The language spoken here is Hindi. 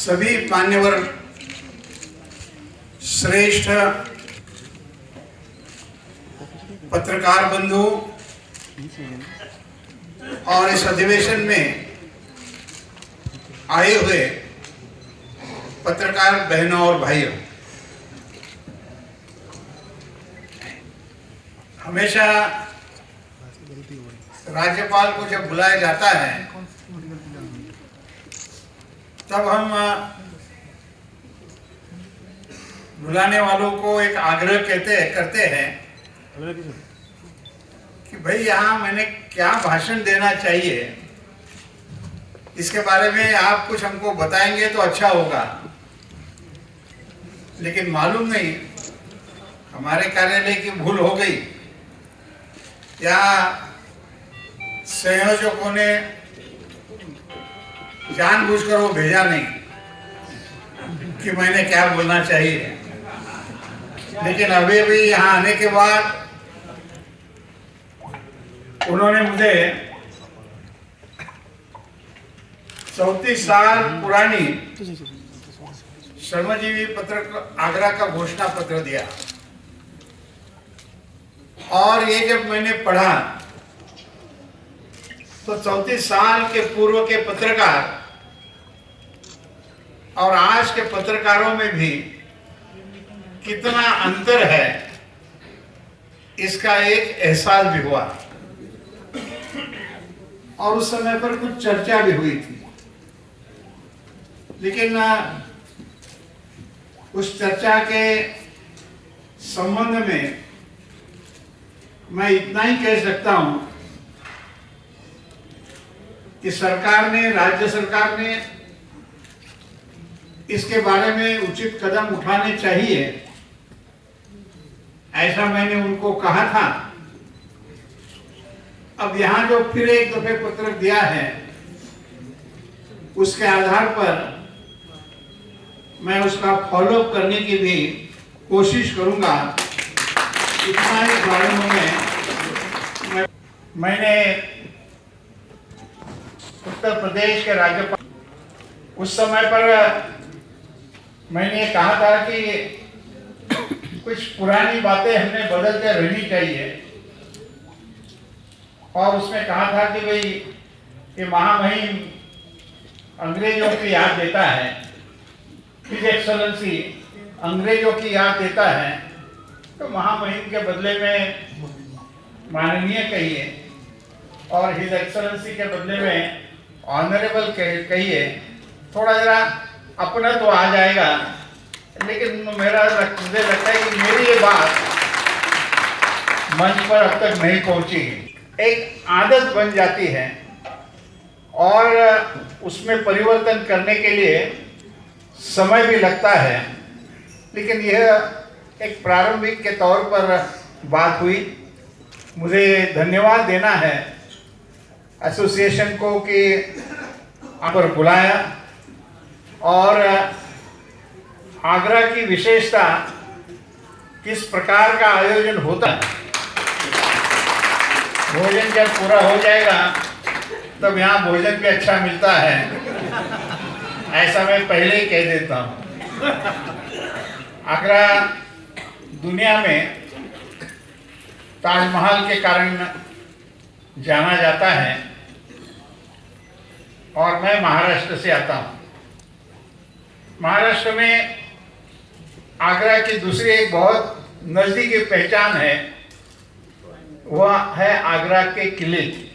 सभी मान्यवर श्रेष्ठ पत्रकार बंधु और इस अधिवेशन में आए हुए पत्रकार बहनों और भाइयों, हमेशा राज्यपाल को जब बुलाया जाता है तब हम बुलाने वालों को एक आग्रह करते हैं कि भाई यहाँ मैंने क्या भाषण देना चाहिए, इसके बारे में आप कुछ हमको बताएंगे तो अच्छा होगा। लेकिन मालूम नहीं हमारे कार्यालय की भूल हो गई या संयोजकों ने जानबूझकर वो भेजा नहीं कि मैंने क्या बोलना चाहिए। लेकिन अभी भी यहाँ आने के बाद उन्होंने मुझे 34 साल पुरानी श्रमजीवी पत्र आगरा का घोषणा पत्र दिया और ये जब मैंने पढ़ा तो 34 साल के पूर्व के पत्रकार और आज के पत्रकारों में भी कितना अंतर है इसका एक एहसास भी हुआ और उस समय पर कुछ चर्चा भी हुई थी। लेकिन उस चर्चा के संबंध में मैं इतना ही कह सकता हूं कि सरकार ने, राज्य सरकार ने इसके बारे में उचित कदम उठाने चाहिए, ऐसा मैंने उनको कहा था। अब यहाँ जो फिर एक दफे पत्र दिया है उसके आधार पर मैं उसका फॉलोअप करने की भी कोशिश करूंगा। इतना ही बारे में मैंने उत्तर प्रदेश के राज्यपाल उस समय पर मैंने कहा था कि कुछ पुरानी बातें हमें बदलते रहनी चाहिए और उसमें कहा था कि भाई ये महामहिम अंग्रेजों की याद देता है, हिज एक्सलेंसी अंग्रेजों की याद देता है, तो महामहिम के बदले में माननीय कहिए और हिज एक्सलेंसी के बदले में ऑनरेबल कहिए, थोड़ा जरा अपना तो आ जाएगा। लेकिन मुझे लगता है कि मेरी ये बात मंच पर अब तक नहीं पहुंची। एक आदत बन जाती है और उसमें परिवर्तन करने के लिए समय भी लगता है। लेकिन यह एक प्रारंभिक के तौर पर बात हुई। मुझे धन्यवाद देना है एसोसिएशन को कि आप पर बुलाया और आगरा की विशेषता किस प्रकार का आयोजन होता है। भोजन जब पूरा हो जाएगा तब यहाँ भोजन भी अच्छा मिलता है, ऐसा मैं पहले ही कह देता हूँ। आगरा दुनिया में ताजमहल के कारण जाना जाता है और मैं महाराष्ट्र से आता हूँ। महाराष्ट्र में आगरा की दूसरी एक बहुत नज़दीकी पहचान है, वह है आगरा के किले की।